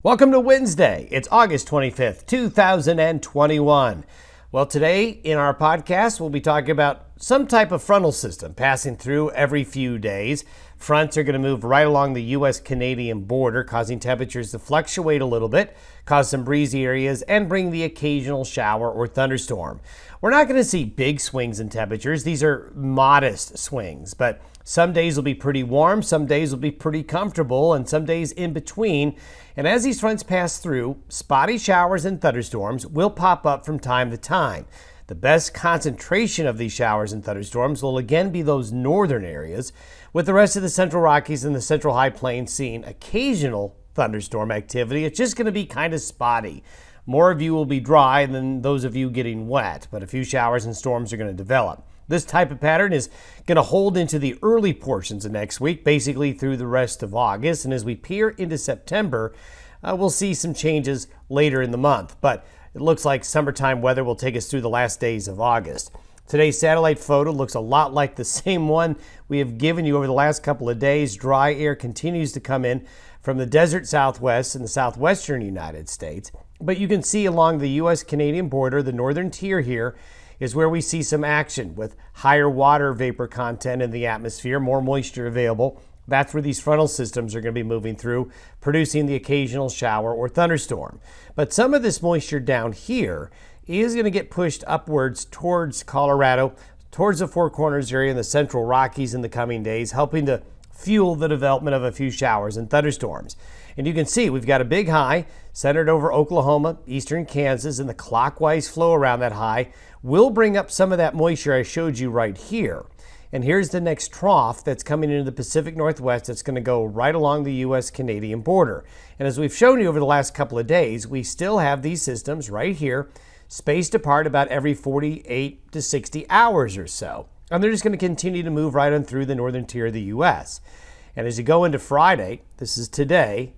Welcome to Wednesday. It's August 25th, 2021. Well, today in our podcast, we'll be talking about some type of frontal system passing through every few days. Fronts are going to move right along the U.S.-Canadian border, causing temperatures to fluctuate a little bit, cause some breezy areas, and bring the occasional shower or thunderstorm. We're not going to see big swings in temperatures. These are modest swings, but some days will be pretty warm, some days will be pretty comfortable, and some days in between. And as these fronts pass through, spotty showers and thunderstorms will pop up from time to time. The best concentration of these showers and thunderstorms will again be those northern areas, with the rest of the Central Rockies and the Central High Plains seeing occasional thunderstorm activity. It's just going to be kind of spotty. More of you will be dry than those of you getting wet, but a few showers and storms are going to develop. This type of pattern is going to hold into the early portions of next week, basically through the rest of August. And as we peer into September, we'll see some changes later in the month. But it looks like summertime weather will take us through the last days of August. Today's satellite photo looks a lot like the same one we have given you over the last couple of days. Dry air continues to come in from the desert southwest and the southwestern United States. But you can see along the U.S.-Canadian border, the northern tier here, is where we see some action with higher water vapor content in the atmosphere, more moisture available. That's where these frontal systems are going to be moving through, producing the occasional shower or thunderstorm. But some of this moisture down here is going to get pushed upwards towards Colorado, towards the Four Corners area in the Central Rockies in the coming days, helping to fuel the development of a few showers and thunderstorms. And you can see we've got a big high centered over Oklahoma, eastern Kansas, and the clockwise flow around that high will bring up some of that moisture I showed you right here. And here's the next trough that's coming into the Pacific Northwest that's going to go right along the U.S.-Canadian border. And as we've shown you over the last couple of days, we still have these systems right here, spaced apart about every 48 to 60 hours or so. And they're just going to continue to move right on through the northern tier of the U.S. And as you go into Friday, this is today,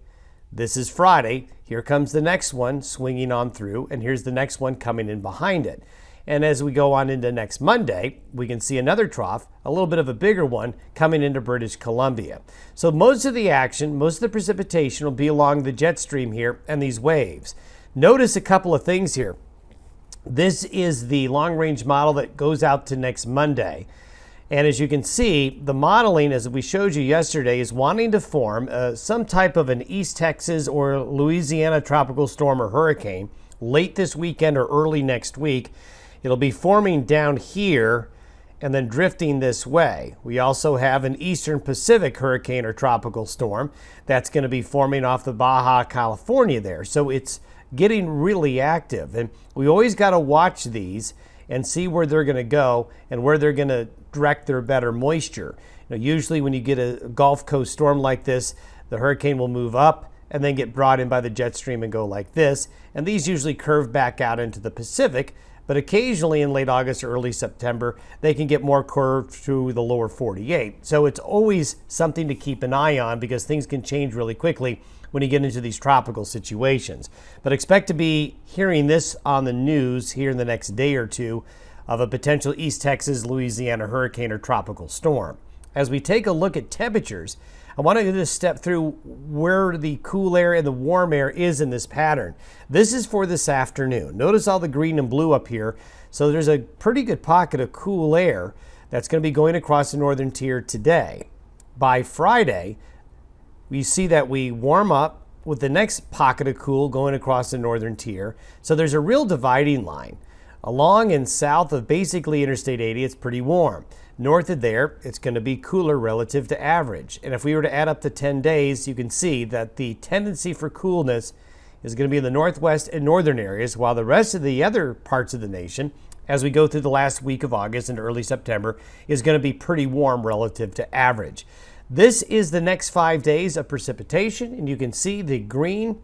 this is Friday, here comes the next one swinging on through, and here's the next one coming in behind it. And as we go on into next Monday, we can see another trough, a little bit of a bigger one, coming into British Columbia. So most of the action, most of the precipitation will be along the jet stream here and these waves. Notice a couple of things here. This is the long-range model that goes out to next Monday. And as you can see, the modeling, as we showed you yesterday, is wanting to form some type of an East Texas or Louisiana tropical storm or hurricane late this weekend or early next week. It'll be forming down here and then drifting this way. We also have an Eastern Pacific hurricane or tropical storm that's going to be forming off the Baja California there. So it's getting really active. And we always got to watch these and see where they're going to go and where they're going to direct their better moisture. Usually when you get a Gulf Coast storm like this, the hurricane will move up and then get brought in by the jet stream and go like this. And these usually curve back out into the Pacific. But occasionally in late August or early September, they can get more curved through the lower 48. So it's always something to keep an eye on because things can change really quickly when you get into these tropical situations. But expect to be hearing this on the news here in the next day or two of a potential East Texas, Louisiana hurricane or tropical storm. As we take a look at temperatures, I want to just step through where the cool air and the warm air is in this pattern. This is for this afternoon. Notice all the green and blue up here. So there's a pretty good pocket of cool air that's going to be going across the northern tier today. By Friday, we see that we warm up with the next pocket of cool going across the northern tier. So there's a real dividing line. Along and south of basically Interstate 80, it's pretty warm. North of there, it's going to be cooler relative to average. And if we were to add up to 10 days, you can see that the tendency for coolness is going to be in the northwest and northern areas, while the rest of the other parts of the nation, as we go through the last week of August and early September, is going to be pretty warm relative to average. This is the next 5 days of precipitation, and you can see the green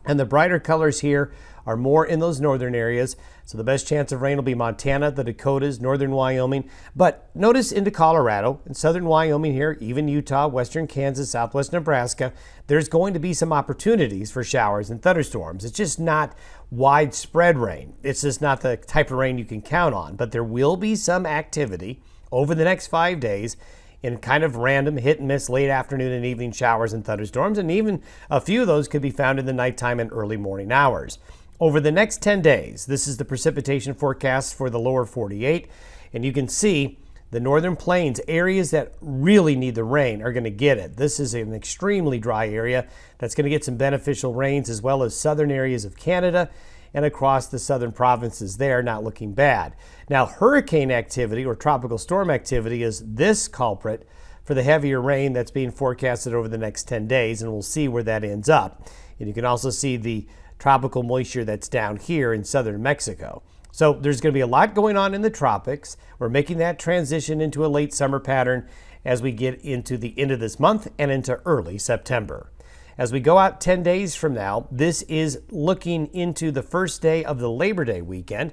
and the brighter colors here are more in those northern areas. So the best chance of rain will be Montana, the Dakotas, northern Wyoming. But notice into Colorado and southern Wyoming here, even Utah, western Kansas, southwest Nebraska, there's going to be some opportunities for showers and thunderstorms. It's just not widespread rain. It's just not the type of rain you can count on. But there will be some activity over the next 5 days in kind of random hit and miss late afternoon and evening showers and thunderstorms, and even a few of those could be found in the nighttime and early morning hours. Over the next 10 days, this is the precipitation forecast for the lower 48, and you can see the northern plains, areas that really need the rain, are going to get it. This is an extremely dry area that's going to get some beneficial rains, as well as southern areas of Canada and across the southern provinces there, not looking bad. Now, hurricane activity or tropical storm activity is this culprit for the heavier rain that's being forecasted over the next 10 days, and we'll see where that ends up. And you can also see the tropical moisture that's down here in southern Mexico. So there's going to be a lot going on in the tropics. We're making that transition into a late summer pattern as we get into the end of this month and into early September. As we go out 10 days from now, this is looking into the first day of the Labor Day weekend.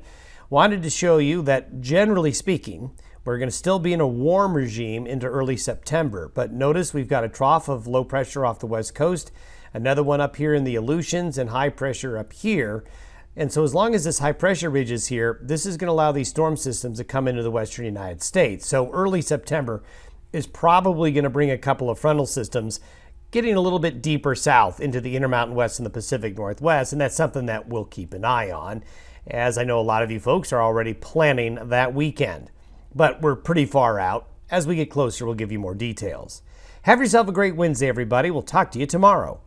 Wanted to show you that, generally speaking, we're going to still be in a warm regime into early September. But notice we've got a trough of low pressure off the west coast, another one up here in the Aleutians, and high pressure up here. And so as long as this high pressure ridge is here, this is going to allow these storm systems to come into the western United States. So early September is probably going to bring a couple of frontal systems getting a little bit deeper south into the Intermountain West and the Pacific Northwest, and that's something that we'll keep an eye on, as I know a lot of you folks are already planning that weekend. But we're pretty far out. As we get closer, we'll give you more details. Have yourself a great Wednesday, everybody. We'll talk to you tomorrow.